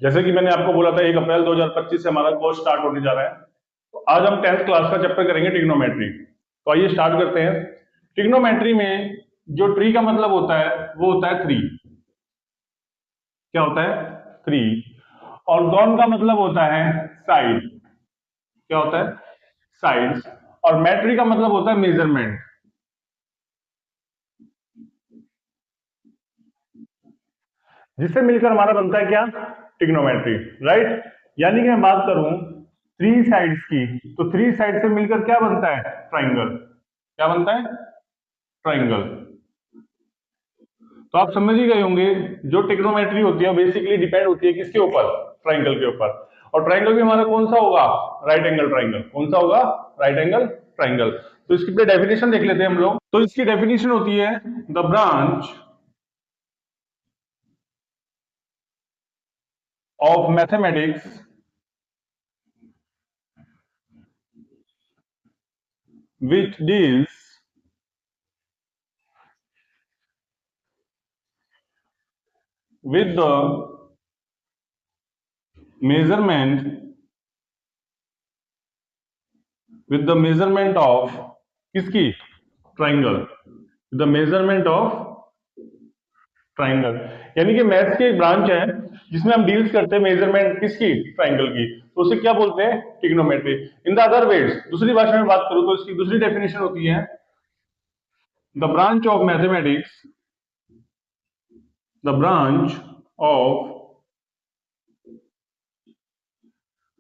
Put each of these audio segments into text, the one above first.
जैसे कि मैंने आपको बोला था 1 अप्रैल 2025 से हमारा कोर्स स्टार्ट होने जा रहा है। तो आज हम 10th क्लास का चैप्टर करेंगे ट्रिग्नोमेट्री। तो आइए स्टार्ट करते हैं। ट्रिग्नोमेट्री में जो ट्री का मतलब होता है वो होता है 3। क्या होता है? 3। और गॉन का मतलब होता है साइड। क्या होता है? साइड्स। और मेट्री का मतलब होता है मेजरमेंट। जिससे मिलकर हमारा बनता है क्या? Trigonometry, right. यानी कि मैं बात करूं 3 साइड्स की, तो 3 साइड से मिलकर क्या बनता है? ट्राइंगल। क्या बनता है? ट्राइंगल। तो आप समझ ही गए होंगे जो ट्रिग्नोमेट्री होती है बेसिकली डिपेंड होती है किसके ऊपर? ट्राइंगल के ऊपर। और ट्राइंगल भी हमारा कौन सा होगा? Right angle triangle. कौन सा होगा? Right angle triangle. तो इसकी पहले डेफिनेशन देख लेते हैं हम लोग। तो इसकी डेफिनेशन होती है the branch of mathematics which deals with the measurement of किसकी? Triangle. The measurement of triangle. यानी कि मैथ्स की एक ब्रांच है जिसमें हम डील्स करते हैं मेजरमेंट किसकी? ट्राइंगल की। तो उसे क्या बोलते हैं? Trigonometry. In the other ways, दूसरी भाषा में बात करूं तो इसकी दूसरी डेफिनेशन होती है the branch of mathematics, the branch of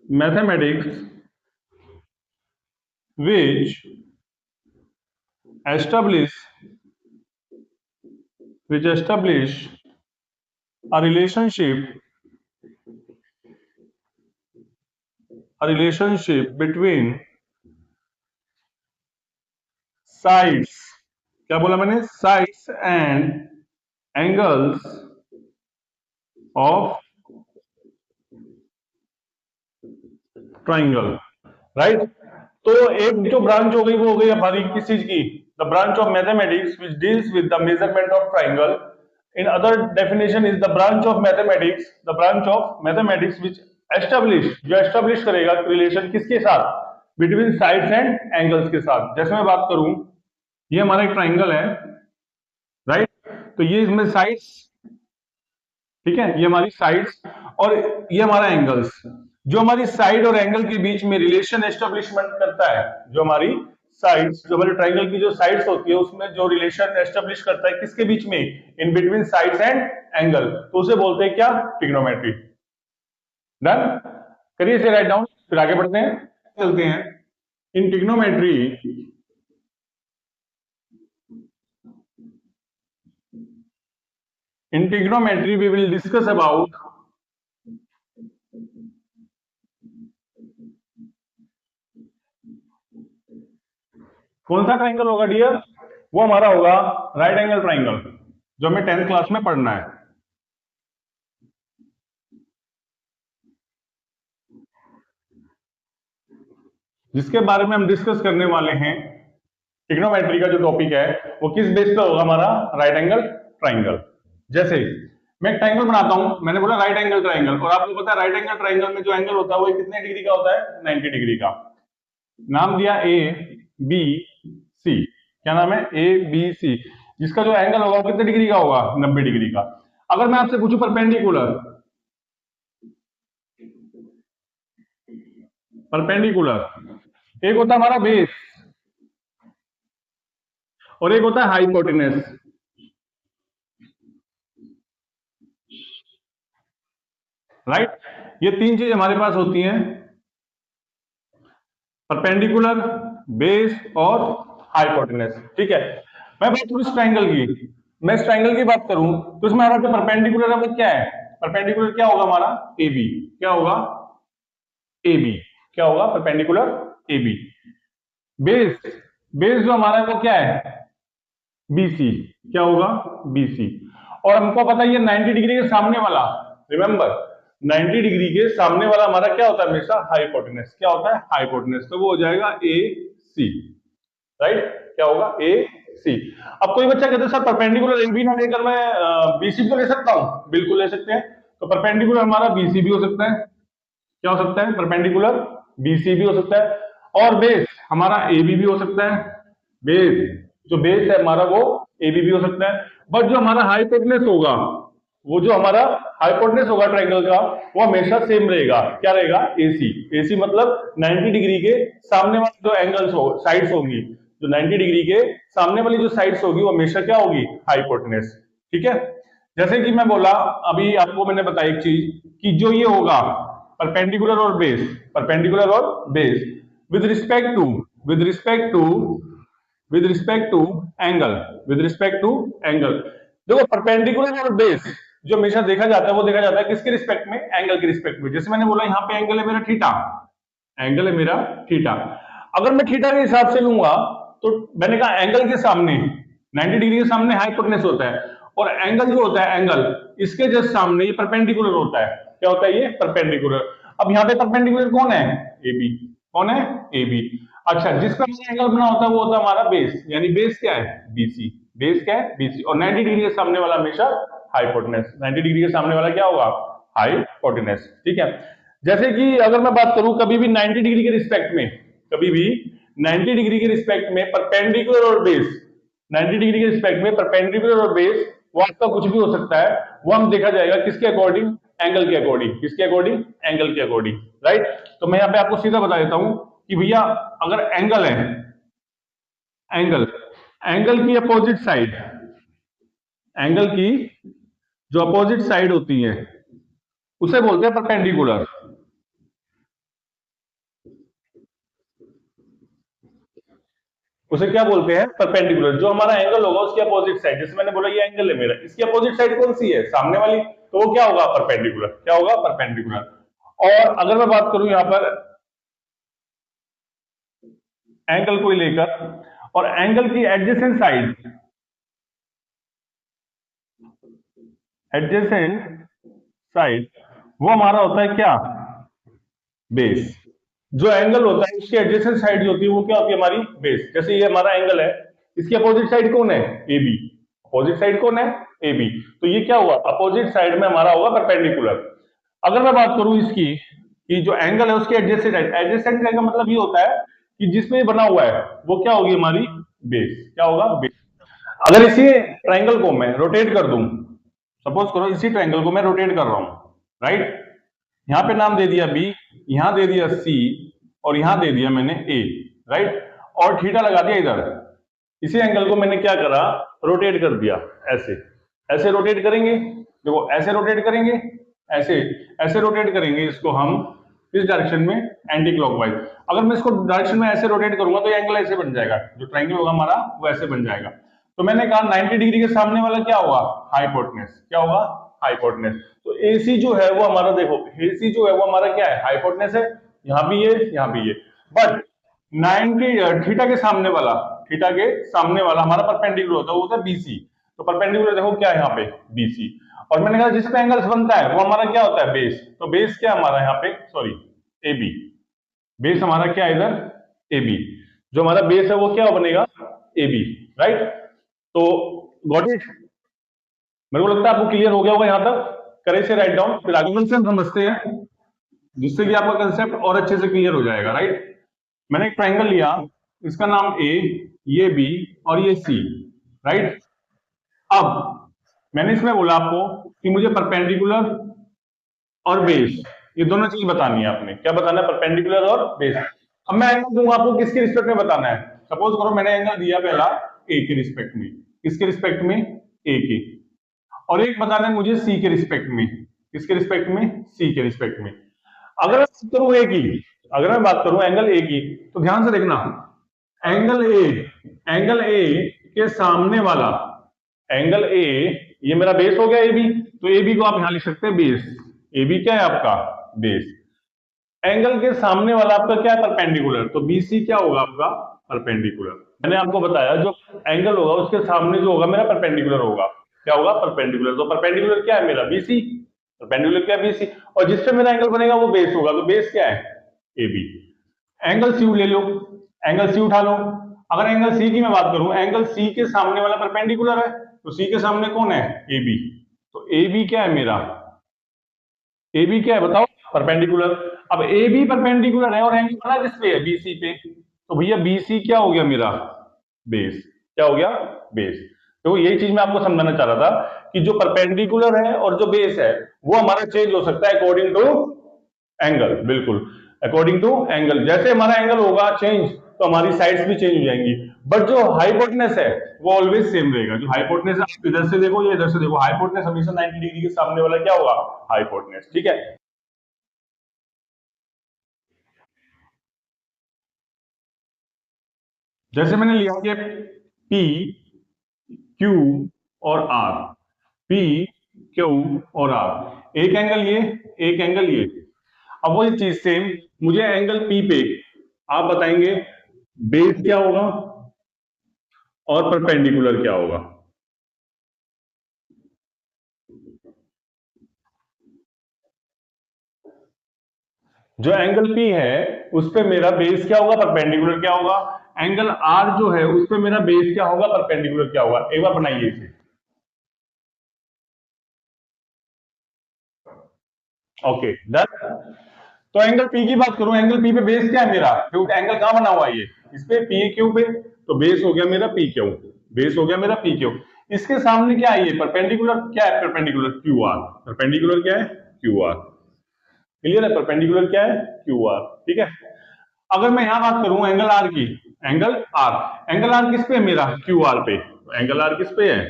mathematics which establish a relationship between sides। क्या बोला मैंने? Sides and angles of triangle, right. तो एक जो ब्रांच हो गई वो हो गई हमारी किस चीज की? The branch of mathematics which deals with the measurement of triangle. In other definition is the branch of mathematics which establish, जो एस्टेब्लिश करेगा रिलेशन किसके साथ? बिटवीन साइड्स एंड एंगल्स के साथ। जैसे मैं बात करूं, ये हमारा एक ट्राइंगल है, राइट। तो ये इसमें साइड्स, ठीक है, ये हमारी साइड्स और ये हमारा एंगल्स। जो हमारी साइड और एंगल के बीच में रिलेशन एस्टेब्लिशमेंट करता है, जो हमारी साइड्स, जो हमारे ट्राइंगल की जो साइड्स होती है उसमें जो रिलेशन एस्टेब्लिश करता है किसके बीच में? In between sides and angle. तो उसे बोलते हैं क्या? ट्रिग्नोमेट्री। डन। करिए इसे राइट डाउन, फिर आगे बढ़ते हैं, चलते हैं। इन trigonometry we will discuss about कौन सा ट्राइंगल होगा डियर? वो हमारा होगा राइट एंगल ट्राइंगल, जो हमें 10th क्लास में पढ़ना है। जिसके बारे में हम डिस्कस करने वाले हैं, ट्रिग्नोमेट्री का जो टॉपिक है वो किस बेस पे होगा? हमारा राइट एंगल ट्राइंगल। जैसे मैं एक ट्राइंगल बनाता हूं, मैंने बोला राइट एंगल ट्राइंगल, और आपको पता है राइट एंगल ट्राइंगल में जो एंगल होता है वो कितने डिग्री का होता है? 90 डिग्री का। नाम दिया ए बी सी। क्या नाम है? A B C. जिसका जो एंगल होगा वो कितने डिग्री का होगा? 90 डिग्री का। अगर मैं आपसे पूछूं परपेंडिकुलर, एक होता है हमारा बेस और एक होता है हाइपोटेनस, राइट। ये 3 चीज हमारे पास होती हैं, परपेंडिकुलर, बेस और हाइपोटेनस, ठीक है। मैं बात करूं इस ट्राइंगल की, मैं इस ट्राइंगल की बात करूं तो इसमें हमारा जो परपेंडिकुलर है वो क्या है? परपेंडिकुलर क्या होगा हमारा? A B. क्या होगा? A B. क्या होगा? Perpendicular A B. Base, base जो हमारा है वो क्या है? बीसी। क्या होगा? बीसी। और हमको पता है ये 90 डिग्री के सामने वाला, रिमेंबर 90 डिग्री के सामने वाला हमारा क्या होता है? हमेशा हाइपोटेनस। क्या होता है? हाइपोटेनस। तो वो हो जाएगा ए सी, राइट। क्या होगा? ए सी। अब कोई बच्चा कहते हैं सर परपेंडिकुलर ए बी ना लेकर मैं बीसी को ले सकता हूं? बिल्कुल ले सकते हैं। तो परपेंडिकुलर हमारा बीसी भी हो सकता है, क्या हो सकता है, परपेंडिकुलर बीसी भी हो सकता है, और बेस हमारा एबी भी हो सकता है, बेस जो बेस है हमारा वो एबी भी हो सकता है। बट जो हमारा हाइपोटेनस होगा, वो जो हमारा हाइपोटेनस होगा ट्रायंगल का, वो हमेशा सेम रहेगा, क्या रहेगा, एसी। एसी मतलब 90 डिग्री के सामने वाली जो एंगल्स हो, साइड्स होंगी, जो 90 डिग्री के सामने वाली जो साइड्स होगी वो हमेशा क्या होगी, हाइपोटेनस। ठीक है, जैसे कि मैं बोला अभी आपको, मैंने बताया एक चीज कि जो ये होगा परपेंडिकुलर और बेस, परपेंडिकुलर और base with respect to, with respect to, with respect to angle, with respect to angle. देखो परपेंडिकुलर और बेस जो हमेशा देखा जाता है वो देखा जाता है किसके रिस्पेक्ट में, एंगल के रिस्पेक्ट में। जैसे मैंने बोला यहाँ पे एंगल है मेरा थीटा, एंगल है मेरा थीटा। अगर मैं थीटा के हिसाब से लूंगा तो मैंने कहा एंगल के सामने 90 डिग्री के सामने हाइपोटेनस होता है, और एंगल जो होता है एंगल इसके जस्ट सामने ये परपेंडिकुलर होता है। क्या होता है ये, परपेंडिकुलर। अब यहाँ पे परपेंडिकुलर कौन है, एबी। कौन है, एबी। अच्छा, जिसका एंगल बना होता है वो होता है हमारा बेस, यानी बेस क्या है, बीसी। बेस क्या है, बीसी। और 90 डिग्री के सामने वाला हमेशा हाइपोटेनस, 90 डिग्री के सामने वाला क्या होगा, हाइपोटेनस। ठीक है, जैसे कि अगर मैं बात करूं कभी भी 90 डिग्री के रिस्पेक्ट में, कभी भी 90 डिग्री के रिस्पेक्ट में परपेंडिकुलर और बेस, 90 डिग्री के रिस्पेक्ट में परपेंडिकुलर और बेस, वो आपका कुछ भी हो सकता है, वो हम देखा जाएगा किसके अकॉर्डिंग, एंगल के अकॉर्डिंग। किसके अकॉर्डिंग, एंगल के अकॉर्डिंग, राइट। तो मैं यहाँ पे आपको सीधा बता देता हूं कि भैया अगर एंगल है, एंगल, एंगल की अपोजिट साइड, एंगल की जो अपोजिट साइड होती है उसे बोलते हैं परपेंडिकुलर। उसे क्या बोलते हैं, परपेंडिकुलर। जो हमारा एंगल होगा उसकी अपोजिट साइड, जैसे मैंने बोला ये एंगल है मेरा, इसकी अपोजिट साइड कौन सी है, सामने वाली, तो वो क्या होगा, परपेंडिकुलर। क्या होगा, परपेंडिकुलर। और अगर मैं बात करूं यहां पर एंगल को लेकर, और एंगल की एडजेसेंट साइड, एडजेसेंट साइड वो हमारा होता है क्या, बेस। जो एंगल होता है उसकी एडजेसेंट साइड जो होती है वो क्या होती है, हमारी बेस। जैसे ये हमारा एंगल है, इसकी अपोजिट साइड कौन है, एबी। अपोजिट साइड कौन है, एबी। तो ये क्या हुआ, अपोजिट साइड में हमारा होगा परपेंडिकुलर। अगर मैं बात करूं इसकी कि जो एंगल है उसकी एडजेसेंट साइड, एडजेसेंट साइड का मतलब ये होता है कि जिसमें ये बना हुआ है वो क्या होगी, हमारी बेस। क्या होगा, बेस। अगर इसी ट्राइंगल को मैं रोटेट कर दूं, सपोज करो इसी ट्राइंगल को मैं रोटेट कर रहा हूं, राइट, यहां पे नाम दे दिया बी, यहां दे दिया सी, और यहां दे दिया मैंने ए, राइट, और थीटा लगा दिया इधर। इसी एंगल को मैंने क्या करा, रोटेट कर दिया, ऐसे। ऐसे रोटेट करेंगे, देखो ऐसे रोटेट करेंगे, ऐसे ऐसे रोटेट करेंगे इसको हम इस डायरेक्शन में, एंटी क्लॉकवाइज। अगर मैं इसको डायरेक्शन में ऐसे रोटेट करूंगा तो ये एंगल ऐसे बन जाएगा, जो ट्राइंगल होगा हमारा वो ऐसे बन जाएगा। तो मैंने कहा 90 डिग्री के सामने वाला क्या होगा, हाइपोटेनस। क्या होगा, हाइपोटेनस। तो एसी जो है वो हमारा, देखो एसी जो है वो हमारा क्या है, हाइपोटेनस है। यहाँ भी ये, यहाँ भी ये। बट 90 थीटा के सामने वाला, थीटा के सामने वाला हमारा परपेंडिकुलर होता है, वो होता है बीसी। तो परपेंडिकुलर देखो क्या है यहाँ पे, बीसी। और मैंने कहा जिस पे एंगल्स बनता है वो हमारा क्या होता है, बेस। तो बेस क्या हमारा यहाँ पे, सॉरी, एबी। बेस हमारा क्या है इधर, एबी। जो हमारा बेस है वो क्या बनेगा, एबी, राइट। तो गॉट इट, मेरे को लगता है आपको क्लियर हो गया होगा यहाँ तक। करे से राइट डाउन, फिर आगे कंसेप्ट समझते हैं, जिससे कि आपका कंसेप्ट और अच्छे से क्लियर हो जाएगा, राइट। मैंने एक ट्राइंगल लिया, इसका नाम ए, ये बी और ये सी, राइट। अब मैंने इसमें बोला आपको कि मुझे परपेंडिकुलर और बेस, ये दोनों चीज बतानी है आपने। क्या बताना है, परपेंडिकुलर और बेस। अब मैं एंगल दूंगा आपको, किसके रिस्पेक्ट में बताना है। सपोज करो मैंने एंगल दिया पहला ए के रिस्पेक्ट में, किसके रिस्पेक्ट में, ए के। और एक बताना है मुझे सी के रिस्पेक्ट में, किसके रिस्पेक्ट में, सी के रिस्पेक्ट में। अगर मैं बात करूं ए की, अगर मैं बात करूं एंगल ए की, तो ध्यान से देखना, एंगल ए, एंगल ए के सामने वाला, एंगल ए, ये मेरा बेस हो गया ए बी, तो ए बी को आप यहां लिख सकते हैं बेस। ए बी क्या है आपका, बेस। एंगल के सामने वाला आपका क्या है, परपेंडिकुलर। तो बीसी क्या होगा आपका, परपेंडिकुलर। मैंने आपको बताया जो एंगल होगा उसके सामने जो होगा मेरा परपेंडिकुलर होगा। क्या होगा, परपेंडिकुलर। तो परपेंडिकुलर क्या है मेरा, बीसी। परपेंडिकुलर क्या है, बीसी। और जिससे मेरा एंगल बनेगा वो बेस होगा, तो बेस क्या है, एबी। एंगल सी ले लो, एंगल सी उठा लो। अगर एंगल सी की मैं बात करूं, एंगल सी के सामने वाला परपेंडिकुलर है, तो सी के सामने कौन है, ए बी। तो ए बी क्या है मेरा, ए बी क्या है बताओ, परपेंडिकुलर। अब ए बी परपेंडिकुलर है और एंगल बना किस पे है, बीसी पे, तो भैया बीसी क्या हो गया मेरा, बेस। क्या हो गया, बेस। तो यही चीज मैं आपको समझाना चाह रहा था कि जो परपेंडिकुलर है और जो बेस है वो हमारा चेंज हो सकता है अकॉर्डिंग टू एंगल, बिल्कुल अकॉर्डिंग टू एंगल। जैसे हमारा एंगल होगा चेंज तो हमारी साइड्स भी चेंज हो जाएंगी, बट जो हाइपोटेनस है वो ऑलवेज सेम रहेगा। जो हाइपोटेनस आप इधर से देखो या इधर से देखो, हाइपोटेनस हमेशा 90 डिग्री के सामने वाला क्या होगा, हाइपोटेनस। ठीक है, जैसे मैंने लिया कि P Q और R, P Q और R, एक एंगल ये, एक एंगल ये। अब वही चीज सेम, मुझे एंगल P पे आप बताएंगे बेस क्या होगा और परपेंडिकुलर क्या होगा। जो एंगल P है उस पे मेरा बेस क्या होगा, परपेंडिकुलर क्या होगा। एंगल R जो है उस पे मेरा बेस क्या होगा, परपेंडिकुलर क्या होगा। एक बार बनाइए इसे। Okay done. तो एंगल P की बात करूं, एंगल P पे बेस क्या है मेरा, क्योंकि एंगल कहां बना हुआ है ये, इस पे P Q पे, तो बेस हो गया मेरा P Q, बेस हो गया मेरा P Q। इसके सामने क्या है, ये परपेंडिकुलर क्या है, परपेंडिकुलर QR, परपेंडिकुलर क्या है, QR। क्लियर है, परपेंडिकुलर क्या है, QR। ठीक है, अगर मैं यहां बात करूं एंगल आर की, एंगल आर, एंगल आर किस पे है मेरा, क्यू आर पे, एंगल आर किस पे है,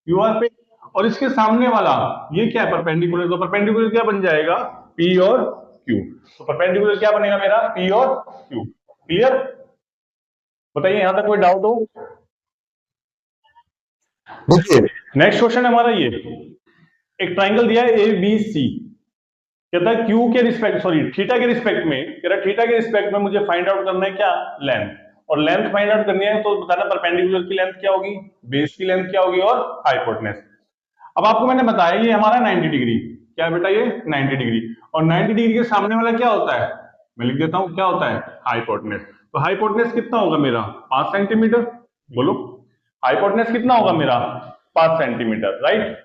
क्यू आर पे। और इसके सामने वाला ये क्या है, परपेंडिकुलर, तो परपेंडिकुलर क्या बन जाएगा, पी और क्यू। तो परपेंडिकुलर क्या बनेगा मेरा, पी और क्यू। क्लियर, बताइए यहां तक कोई डाउट हो। देखिए नेक्स्ट क्वेश्चन है हमारा ये, एक ट्राइंगल दिया है ए बी सी, कहता है क्यू के रिस्पेक्ट, सॉरी थीटा के रिस्पेक्ट में, कह रहा थीटा के रिस्पेक्ट में मुझे फाइंड आउट करना है क्या, लेंथ। और लेंथ फाइंड आउट करनी है तो बताना परपेंडिकुलर की लेंथ क्या होगी, बेस की लेंथ क्या होगी और हाइपोटेनस। अब आपको मैंने बताया ये हमारा 90 डिग्री, क्या बेटा ये 90 डिग्री, और 90 डिग्री के सामने वाला क्या होता है, मैं लिख देता हूं क्या होता है, हाइपोटेनस। तो हाइपोटेनस कितना होगा मेरा, 5 सेंटीमीटर। बोलो हाइपोटेनस कितना होगा मेरा, 5 सेंटीमीटर, राइट।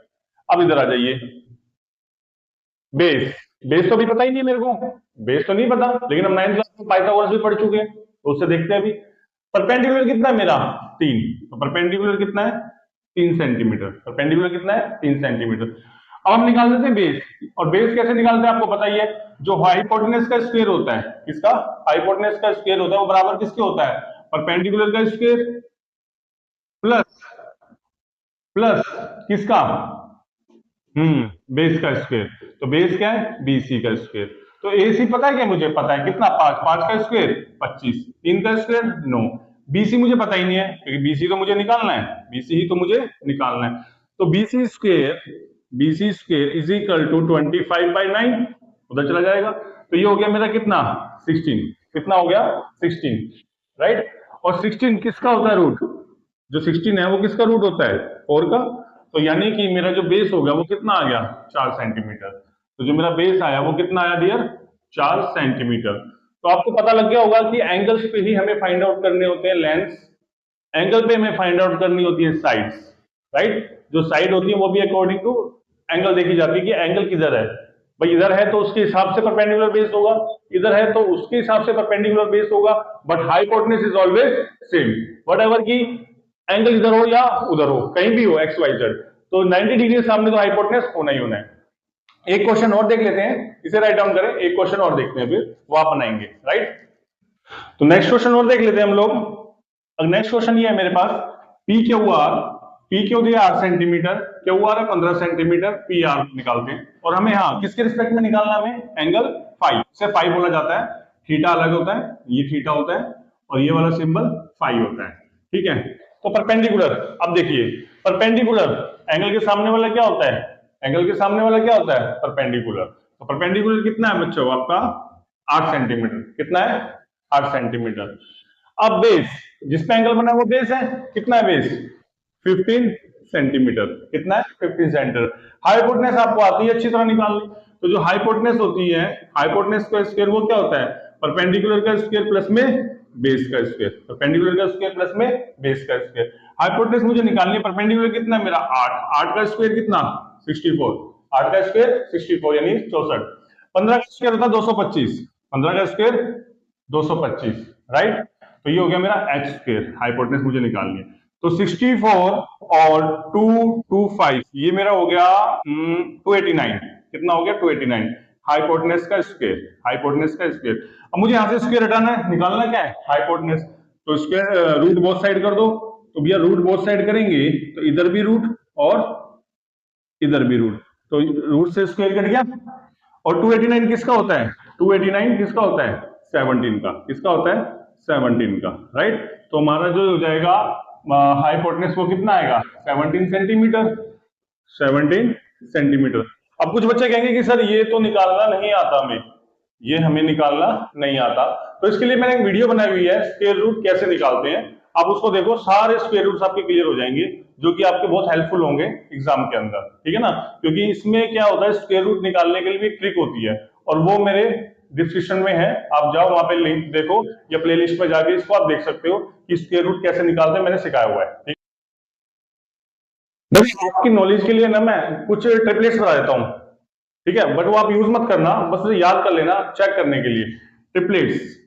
अब इधर आ जाइए, बेस, बेस तो भी पता ही नहीं मेरे को, बेस तो नहीं पता, लेकिन हम 9th क्लास में पाइथागोरस भी पढ़ चुके हैं तो उससे देखते हैं अभी। परपेंडिकुलर कितना है मेरा, 3, तो परपेंडिकुलर कितना है, 3 सेंटीमीटर, परपेंडिकुलर कितना है, 3 सेंटीमीटर। अब हम निकाल देते हैं बेस, और बेस कैसे निकालते हैं आपको पता ही है, जो हाइपोटेनस का स्क्वायर होता है, किसका, हाइपोटेनस का स्क्वायर होता है वो बराबर किसके होता है, परपेंडिकुलर का स्क्वायर प्लस, प्लस किसका, बेस का स्क्वायर। तो बेस क्या है, बीसी का स्क्वायर। तो एसी पता है क्या, मुझे पता है कितना, 5, 5 का स्क्वायर 25, 3 का स्क्वायर 9। बीसी मुझे पता ही नहीं है क्योंकि बीसी तो मुझे निकालना है, बीसी ही तो मुझे निकालना है। तो BC square is equal to 25/9, उधर चला जाएगा। तो ये हो गया मेरा कितना, 16, कितना हो गया, 16, राइट। और 16 किसका होता है रूट, जो 16 है वो किसका रूट होता है, 4 का। तो यानी कि मेरा जो बेस हो गया वो कितना आ गया, 4 सेंटीमीटर। तो जो मेरा बेस आया वो कितना आया डियर, 4 सेंटीमीटर। तो आपको पता लग गया होगा कि एंगल्स पे ही हमें फाइंड आउट करने होते हैं लेंथ, एंगल पे हमें फाइंड आउट करनी होती है साइड्स, राइट। जो साइड होती है वो भी अकॉर्डिंग टू एंगल देखी जाती है कि एंगल किधर है। भाई इधर है तो उसके हिसाब से परपेंडिकुलर बेस होगा, इधर है तो उसके हिसाब से परपेंडिकुलर बेस होगा, but hypotenuse is always same, what ever की एंगल इधर हो या उधर हो, कहीं भी हो एक्स वाई जेड, तो 90 डिग्री के सामने तो हाइपोटेनस होना ही होना है। एक क्वेश्चन और देख लेते हैं, इसे राइट डाउन करें, एक क्वेश्चन और देखते हैं फिर वो आप बनाएंगे, राइट। तो नेक्स्ट क्वेश्चन और देख लेते हैं हम लोग। अब नेक्स्ट क्वेश्चन ये है मेरे पास, P Q R, P Q दिया 8 सेंटीमीटर, क्यू आर है 15 सेंटीमीटर, पी आर निकालते हैं। और हमें हाँ किसके रिस्पेक्ट में निकालना, हमें एंगल फाइव से, फाइव बोला जाता है, थीटा अलग होता है, ये थीटा होता है और ये वाला सिंबल फाइव होता है, ठीक है। तो परपेंडिकुलर, अब देखिए परपेंडिकुलर, एंगल के सामने वाला क्या होता है, एंगल के सामने वाला क्या होता है, परपेंडिकुलर। तो परपेंडिकुलर कितना है बच्चों आपका, 8 सेंटीमीटर, कितना है, 8 सेंटीमीटर। अब बेस, जिस पे एंगल बना है वो बेस है, कितना है बेस, 15 सेंटीमीटर, कितना है, 15 सेंटीमीटर। हाइपोटेनस आपको आती है अच्छी तरह निकालनी, तो जो हाइपोटेनस होती है, हाइपोटेनस का स्क्वायर वो क्या होता है, परपेंडिकुलर का स्क्वायर प्लस में बेस का स्क्वायर, परपेंडिकुलर का स्क्वायर प्लस में बेस का स्क्वायर। हाइपोटेनस मुझे निकालनी है, परपेंडिकुलर कितना मेरा 8, 8 का स्क्वायर कितना 64, 8 का स्क्वायर 64 यानी 64। 15 का स्क्वायर होता है 225, 15 का स्क्वायर 225, राइट। तो ये हो गया मेरा एच स्क्वायर, हाइपोटेनस मुझे निकालनी है। तो 64 और 225 ये मेरा हो गया 289। कितना हो गया? 289 हाइपोटेनस का स्क्वायर, हाइपोटेनस का स्क्वायर। अब मुझे यहां से स्क्वायर हटाना है, निकालना क्या है? हाइपोटेनस। तो स्क्वायर रूट बोथ साइड कर दो। तो भैया रूट बोथ साइड करेंगे तो इधर भी रूट और इधर भी रूट, तो रूट से स्क्वायर कट गया। और 289 किसका होता है? 289 किसका होता है? 17 का। किसका होता है? 17 का, राइट। तो हमारा जो हो जाएगा हाइपोटेनस वो कितना आएगा? 17 सेंटीमीटर, 17 सेंटीमीटर। अब कुछ बच्चे कहेंगे कि सर ये तो निकालना नहीं आता हमें, ये हमें निकालना नहीं आता। तो इसके लिए मैंने एक वीडियो बनाई हुई है, स्क्वायर रूट कैसे निकालते हैं। आप उसको देखो, सारे स्क्वायर रूट्स आपके क्लियर हो जाएंगे, जो कि आपके बहुत हेल्पफुल होंगे एग्जाम के अंदर, ठीक है ना। क्योंकि इसमें क्या होता है, स्क्वायर रूट निकालने के लिए भी एक ट्रिक होती है, और वो मेरे डिस्क्रिप्शन में है, आप जाओ वहां पे लिंक देखो, या प्लेलिस्ट में जाके इसको आप देख सकते हो कि स्क्वायर रूट कैसे निकालते हैं, मैंने सिखाया हुआ है, ठीक है। देखिए, आपकी नॉलेज के लिए ना मैं कुछ ट्रिपलेट्स बता देता हूँ, ठीक है, बट वो आप यूज मत करना, बस याद कर लेना चेक करने के लिए। ट्रिपलेट्स,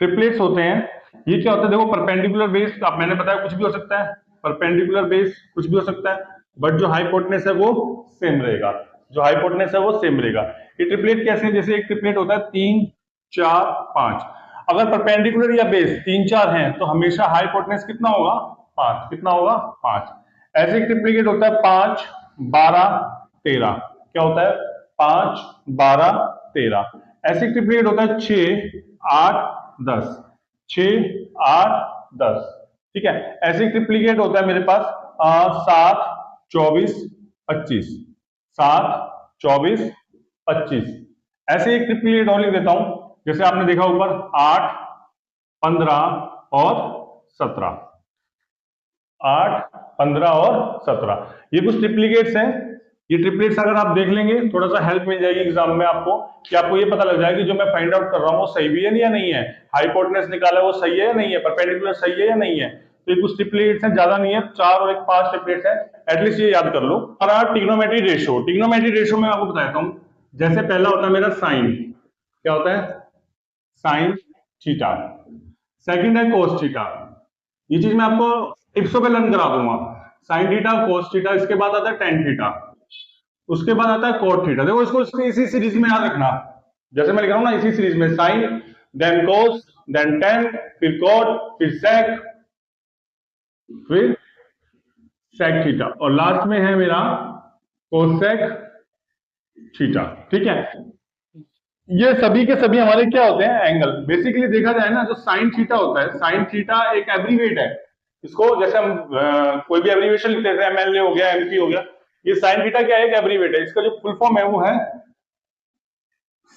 ट्रिपलेट्स होते हैं, ये क्या होता है? देखो, परपेंडिकुलर बेस, आप मैंने बताया कुछ भी हो सकता है, परपेंडिकुलर बेस कुछ भी हो सकता है, बट जो हाइपोटेनस है वो सेम रहेगा, जो हाइपोटेनस है वो सेम रहेगा। ये ट्रिपलेट कैसे है? जैसे एक ट्रिपलेट होता है 3 4 5, अगर परपेंडिकुलर या बेस 3 4 हैं तो हमेशा हाइपोटेनस कितना होगा? 5। कितना होगा? 5। ऐसे एक ट्रिप्लीकेट होता है 5 12 13, क्या होता है? 5 12 13। ऐसे एक ट्रिप्लीकेट होता है 6 8 10, 6 8 10, ठीक है। ऐसे एक ट्रिप्लीकेट होता है मेरे पास 7 24 25, 7 24 25। ऐसे एक ट्रिप्लीकेट और लिख देता हूं, जैसे आपने देखा ऊपर 8 15 और 17, 8 15 और 17, ये कुछ ट्रिप्लीकेट्स हैं। ये ट्रिपलेट्स अगर आप देख लेंगे, थोड़ा सा हेल्प मिल जाएगी एग्जाम में आपको, कि आपको ये पता लग जाएगा कि जो मैं फाइंड आउट कर रहा हूँ वो सही भी है या नहीं है, हाइपोटेनस निकाला है वो सही है या नहीं है, परपेंडिकुलर सही है या नहीं है। तो ये कुछ ट्रिपलेट्स हैं, ज्यादा नहीं है, 4 और एक 5 ट्रिपलेट्स हैं, एटलीस्ट ये याद कर लो। और ट्रिग्नोमेट्री रेशियो, ट्रिग्नोमेट्री रेशियो में आपको बताता हूँ। जैसे पहला होता है मेरा साइन, क्या होता है? Sine theta. सेकंड है कोस थीटा, ये चीज मैं आपको टिप्सों पे लर्न करा दूंगा। साइन थीटा, कोस थीटा, इसके बाद आता है टेन थीटा, उसके बाद आता है कोट थीटा। देखो इसको इसी सीरीज में याद रखना, जैसे मैं लिख रहा हूं ना, इसी सीरीज में साइन, देन कोस, देन टेन, फिर कोट, फिर सेक, फिर सेक थीटा, और लास्ट में है मेरा कोसेक थीटा, ठीक है। ये सभी के सभी हमारे क्या होते हैं? एंगल। बेसिकली देखा जाए ना, जो साइन थीटा होता है, साइन थीटा एक एब्रीवेट है। इसको जैसे हम कोई भी एब्रीवेशन लिखते हैं, एमएलए हो गया, एमपी हो गया, ये साइन थीटा क्या है? एक एब्रीवेट है। इसका जो फुल फॉर्म है वो है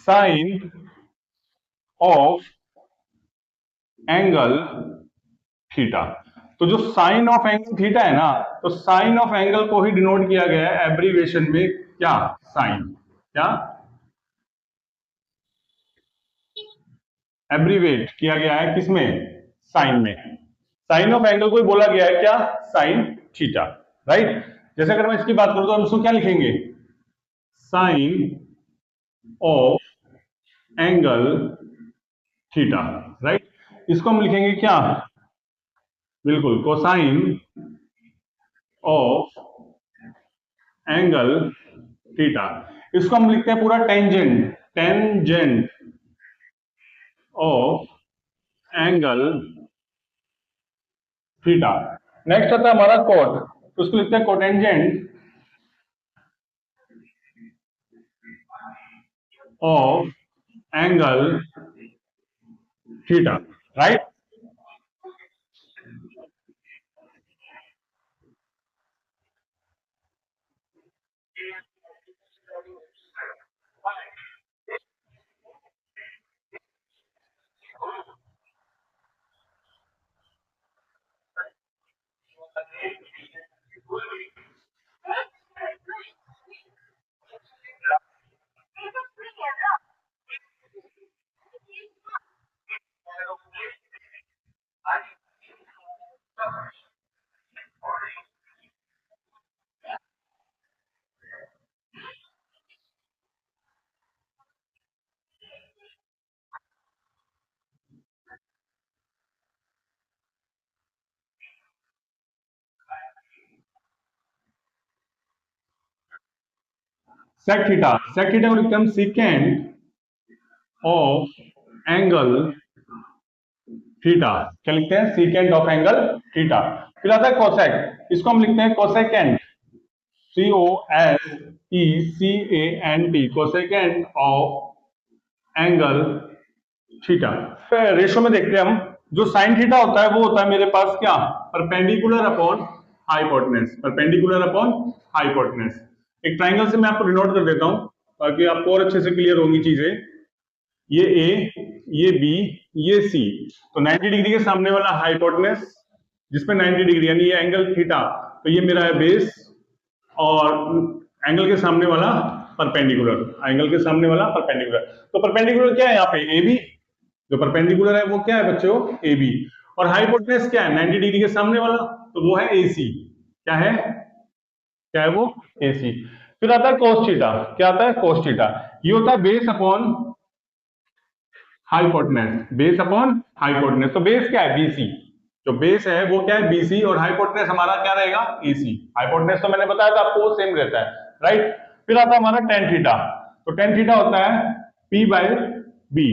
साइन ऑफ एंगल थीटा। तो जो साइन ऑफ एंगल थीटा है ना, तो साइन ऑफ एंगल को ही डिनोट किया गया है एब्रीवेशन में, क्या? साइन। क्या एब्रीवेट किया गया है किसमें? साइन में। साइन ऑफ एंगल को ही बोला गया है क्या? Sine theta, right. जैसे अगर मैं इसकी बात करूं तो हम इसको क्या लिखेंगे? Sine of angle theta, right. इसको हम लिखेंगे क्या? बिल्कुल, कोसाइन ऑफ एंगल थीटा। इसको हम लिखते हैं पूरा tangent, tangent of angle theta. Next आता है हमारा कोट, तो उसको लिखते हैं cotangent of angle theta, right. Sec theta, sec theta को लिखते हैं हम सीकेंट ऑफ एंगल थीटा। क्या लिखते हैं? Secant of angle theta. फिर आता है कोसेक, इसको हम लिखते हैं cosecant, COSECANT, cosecant of angle theta. फिर रेशो में देखते हैं हम, जो साइन थीटा होता है वो होता है मेरे पास क्या? Perpendicular upon hypotenuse, perpendicular upon hypotenuse. एक ट्राइंगल से मैं आपको डिनोट कर देता हूं ताकि आपको और अच्छे से क्लियर होंगी चीजें। ये ए, ये बी, ये सी, तो 90 डिग्री के सामने वाला हाइपोटेनस जिसमें 90 डिग्री यानी ये एंगल थीटा, तो ये मेरा है बेस, और एंगल के सामने वाला परपेंडिकुलर, एंगल के सामने वाला परपेंडिकुलर। तो परपेंडिकुलर क्या है यहाँ पे? A B. जो परपेंडिकुलर है वो क्या है बच्चों? A B. और हाइपोटेनस क्या है? 90 डिग्री के सामने वाला, तो वो है ए सी। क्या है? क्या है वो? ए सी। फिर आता है कोस थीटा। क्या आता है? Cos theta. ये होता है base upon hypotenuse, base upon hypotenuse. तो बेस क्या है? बीसी। जो बेस है वो क्या है? बीसी, और हाइपोटेनस हमारा क्या रहेगा? एसी। हाइपोटेनस तो मैंने बताया था आपको सेम रहता है, राइट। फिर आता है हमारा टेन थीटा। तो टेन थीटा होता है P by B,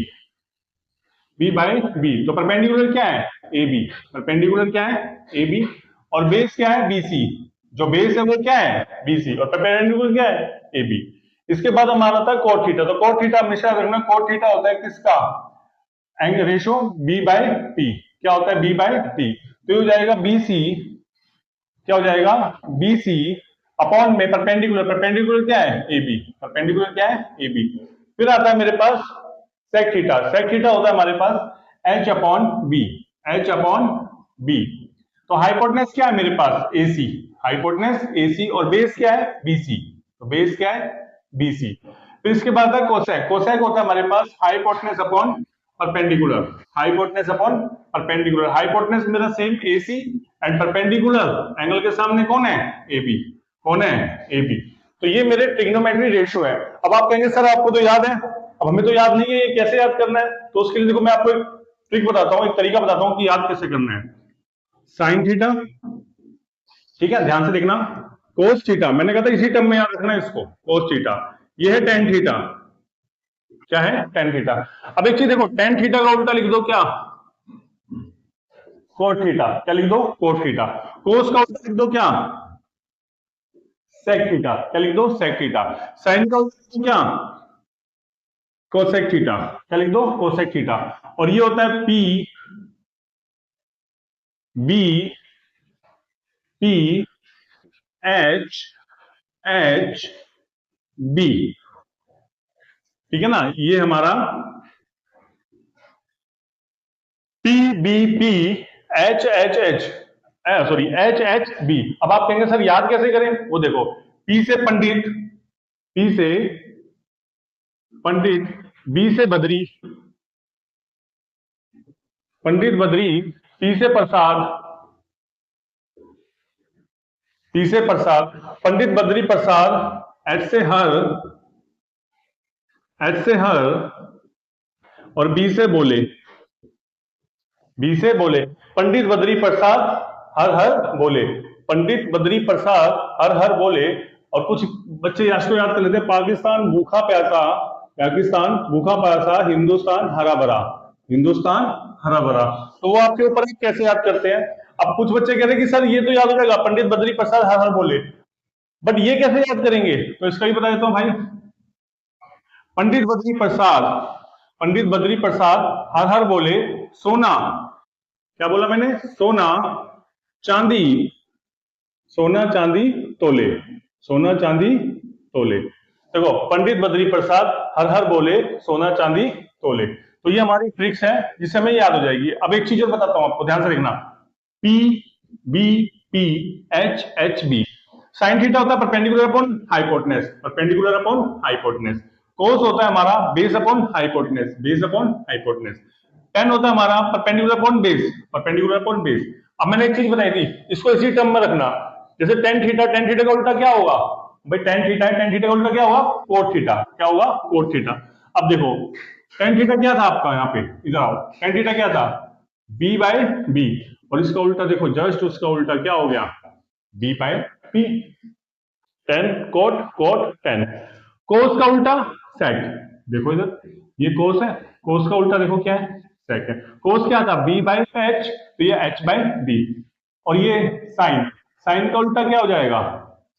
B by B. तो परपेंडिकुलर क्या है? A B. परपेंडिकुलर क्या है? A B. और बेस क्या है? बीसी। जो बेस है वो क्या है? बीसी, और परपेंडिकुलर क्या है? A B. इसके बाद हमारा था कोट थीटा। तो कोट थीटा हमेशा रखना, कोट थीटा होता है किसका? Angle ratio B by P. क्या होता है? B by P. तो ये हो जाएगा बीसी। क्या हो जाएगा? बीसी अपॉन में परपेंडिकुलर, परपेंडिकुलर क्या है? A B. परपेंडिकुलर क्या है? A B. फिर आता है मेरे पास सेक थीटा। सेक थीटा होता है हमारे पास H upon B, H upon B. तो हाइपोटेनस क्या है मेरे पास? एसी, हाइपोटेनस एसी, और बेस क्या है? बीसी। तो बेस क्या है? बीसी। फिर इसके बाद है कोसेक। कोसेक होता है हमारे पास hypotenuse upon perpendicular, hypotenuse upon perpendicular. Hypotenuse मेरा same AC, and perpendicular angle के सामने कौन है? A B. कौन है? A B. तो ये मेरे ट्रिग्नोमेट्री रेशियो है। अब आप कहेंगे सर आपको तो याद है, अब हमें तो याद नहीं है, ये कैसे याद करना है? तो उसके लिए देखो मैं आपको एक ट्रिक बताता हूं, एक तरीका बताता हूं कि याद कैसे करना है। साइन थीटा, ठीक है, ध्यान से देखना। कोस थीटा, मैंने कहा था इसी टर्म में याद रखना है इसको, कोस थीटा। ये है टेन थीटा। क्या है? Tan theta. अब एक चीज देखो, टेन थीटा का उल्टा लिख दो क्या? Cot theta. क्या लिख दो? Cot theta. कोस का उल्टा लिख दो क्या? Sec theta. क्या लिख दो? Sec theta. साइन का उल्टा लिख दो क्या? Cosec theta. क्या लिख दो? Cosec theta. और ये होता है P B P H H B. ठीक है ना? ये हमारा P B P H H H, sorry H H B. अब आप कहेंगे सर याद कैसे करें? वो देखो, पी से पंडित, पी से पंडित, बी से बद्री, पंडित बद्री, पी से प्रसाद, पी से प्रसाद, पंडित बद्री प्रसाद, एच से हर, एच से हर, और बी से बोले, बी से बोले। पंडित बद्री प्रसाद हर हर बोले, पंडित बद्री प्रसाद हर हर बोले। और कुछ बच्चे राष्ट्र याद कर लेते हैं, पाकिस्तान भूखा प्यासा, पाकिस्तान भूखा प्यासा, हिंदुस्तान हरा भरा, हिंदुस्तान हरा भरा। तो वो आपके ऊपर है कैसे याद करते हैं। अब कुछ बच्चे कह रहे हैं कि सर ये तो याद हो जाएगा, पंडित बद्री प्रसाद हर हर बोले, बट ये कैसे याद करेंगे? तो इसका ही बता देता हूं भाई। पंडित बद्री प्रसाद, पंडित बद्री प्रसाद हर हर बोले सोना। क्या बोला मैंने? सोना चांदी, सोना चांदी तोले, सोना चांदी तोले। देखो, पंडित बद्री प्रसाद हर हर बोले सोना चांदी तोले। तो ये हमारी ट्रिक्स है जिससे हमें याद हो जाएगी। अब एक चीज और बताता हूं आपको, ध्यान से देखना। P B P H H B. Sine theta होता है perpendicular upon hypotenuse, perpendicular upon hypotenuse. Cos होता है हमारा base upon hypotenuse, base upon hypotenuse. Tan होता है हमारा perpendicular upon base, perpendicular upon base. अब मैंने एक चीज बताई थी, इसको इसी टर्म में रखना। जैसे टेन थीटा, टेन थीटा का उल्टा क्या होगा भाई? टेन थीटा है, टेन थीटा का उल्टा क्या होगा? Cot theta. क्या होगा? Cot theta. अब देखो, टेन थीटा क्या था आपका? यहाँ पे इधर आओ, टेन थीटा क्या था? B by B. और इसका उल्टा देखो, जस्ट उसका उल्टा क्या हो गया? B by P. Tan cot cot tan. Cos का उल्टा सेक। देखो इधर, ये कोस है, कोस का उल्टा देखो क्या है, सेक है। कोस क्या था, बी बाई एच, तो ये एच बाई बी। और ये साइन, साइन का उल्टा क्या हो जाएगा,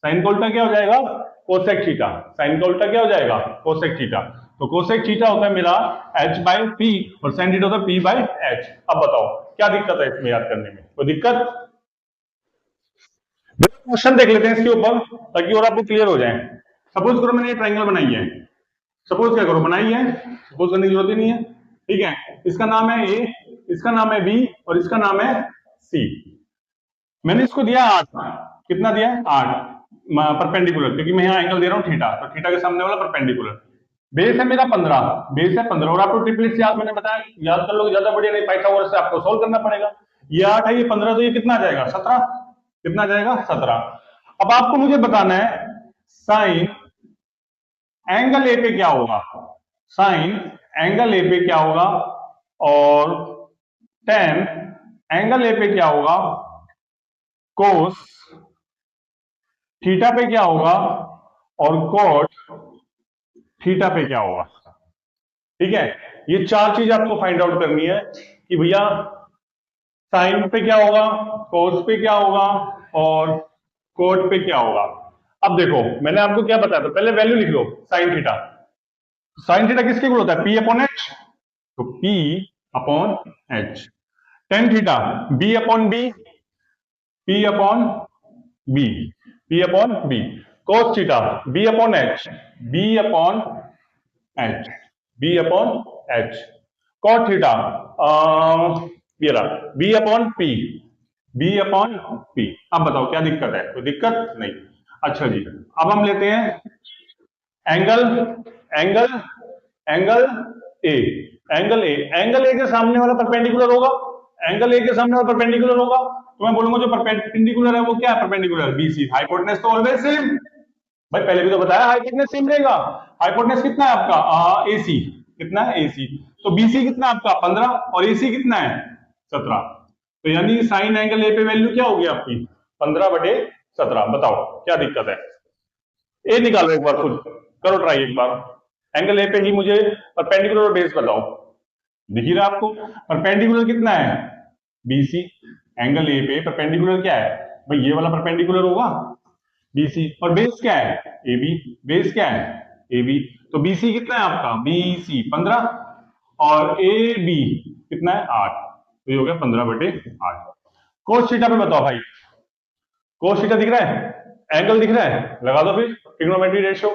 साइन का उल्टा क्या हो जाएगा, कोसेक थीटा। साइन का उल्टा क्या हो जाएगा, कोसेक थीटा। तो कोसेक थीटा होता है मेरा एच बाई पी और साइन थीटा होता है पी बाई एच। अब बताओ क्या दिक्कत है इसमें याद करने में, कोई दिक्कत? क्वेश्चन देख लेते हैं इसके ऊपर ताकि और आपको क्लियर हो जाए। सपोज करो मैंने ये ट्राइंगल बनाई है, सपोज क्या करो, बनाई है, सपोज करने की जरूरत ही नहीं है, ठीक है। इसका नाम है ए, इसका नाम है बी और इसका नाम है सी। मैंने इसको दिया 8, कितना दिया है 8 परपेंडिकुलर, क्योंकि मैं यहाँ एंगल दे रहा हूँ थीटा, तो थीटा के सामने वाला परपेंडिकुलर। बेस है मेरा 15, बेस है 15 और आपको ट्रिपलेट्स याद मैंने बताया याद कर लोगे ज्यादा बढ़िया, नहीं पाइथागोरस से आपको सोल्व करना पड़ेगा। ये 8 है, ये 15, तो ये कितना आ जाएगा 17, कितना आ जाएगा 17। अब आपको मुझे बताना है साइन एंगल ए पे क्या होगा, साइन एंगल ए पे क्या होगा और टेन एंगल ए पे क्या होगा, कोस थीटा पे क्या होगा और कोट थीटा पे क्या होगा। ठीक है, ये चार चीज आपको फाइंड आउट करनी है कि भैया साइन पे क्या होगा, कोस पे क्या होगा और कोट पे क्या होगा। अब देखो मैंने आपको क्या बताया था, पहले वैल्यू लिख लो साइन थीटा। साइन थीटा किसके इक्वल होता है, पी अपॉन एच, तो P upon H. Tan theta B upon B, P upon B, P upon B. Cos theta B upon H, B upon H, B upon H. Cot theta ये रहा B upon P, B upon P. अब बताओ क्या दिक्कत है, कोई दिक्कत नहीं। अच्छा जी, अब हम लेते हैं angle, angle angle A, angle A, angle A के सामने वाला परपेंडिकुलर होगा, एंगल ए के सामने वाला परपेंडिकुलर होगा, तो मैं बोलूंगा जो परपेंडिकुलर है वो क्या है, परपेंडिकुलर बीसी। हाइपोटेनस तो ऑलवेज सेम, भाई पहले भी तो बताया हाइपोटेनस सेम रहेगा। हाइपोटेनस कितना है आपका एसी, कितना है एसी, तो बीसी कितना है आपका 15 और एसी कितना है 17। तो यानी साइन एंगल ए पे वैल्यू क्या होगी आपकी 15/17। बताओ क्या दिक्कत है, ए निकालो एक बार, खुद करो ट्राई एक बार। एंगल ए पे ही मुझे परपेंडिकुलर और बेस बताओ, दिख ही रहा आपको परपेंडिकुलर कितना है बीसी, एंगल ए पे परपेंडिकुलर क्या है भाई, ये वाला परपेंडिकुलर होगा बीसी, और बेस क्या है AB, बेस क्या है AB, तो BC कितना है आपका BC 15 और AB कितना है 8, तो ये हो गया 15/8। कोस थीटा पे बताओ भाई, कोस थीटा दिख रहा है, एंगल दिख रहा है, लगा दो फिर ट्रिग्नोमेट्री रेशियो।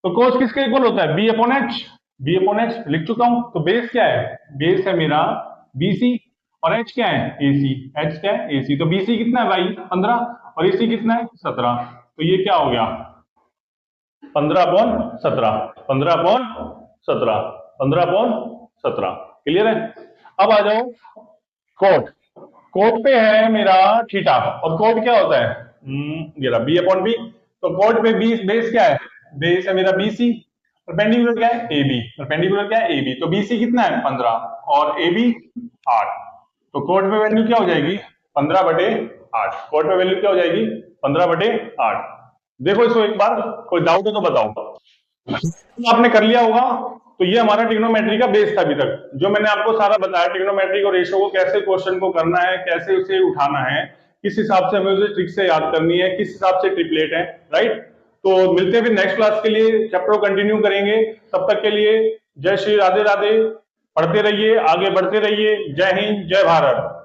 तो कोस किसके इक्वल होता है B upon H, B upon H लिख चुका हूं। तो बेस क्या है, बेस है मेरा BC और एच क्या है AC, एच क्या है AC, तो BC कितना है भाई 15 और AC कितना है 17, तो ये क्या हो गया 15/17, 15/17, 15/17। क्लियर है। अब आ जाओ कोट, कोट पे है मेरा थीटा और कोट क्या होता है ये रहा बी अपॉन बी, तो कोट पे बी बेस क्या है, बेस है मेरा BC, परपेंडिकुलर क्या है AB, परपेंडिकुलर क्या है AB, तो BC कितना है 15 और AB 8, तो कोट पे वैल्यू क्या हो जाएगी 15/8। कोट पे वैल्यू क्या हो जाएगी 15/8। देखो इसको एक बार, कोई डाउट है तो बताओ। तो आपने कर लिया होगा, तो ये हमारा ट्रिग्नोमेट्री का बेस था अभी तक, जो मैंने आपको सारा बताया ट्रिग्नोमेट्री को रेशियो को कैसे क्वेश्चन को करना है, कैसे उसे उठाना है, किस हिसाब से हमें उसे ट्रिक से याद करनी है, किस हिसाब से ट्रिपलेट है, राइट। तो मिलते हैं फिर नेक्स्ट क्लास के लिए, चैप्टर कंटिन्यू करेंगे। तब तक के लिए जय श्री राधे राधे, पढ़ते रहिए, आगे बढ़ते रहिए। जय हिंद, जय भारत।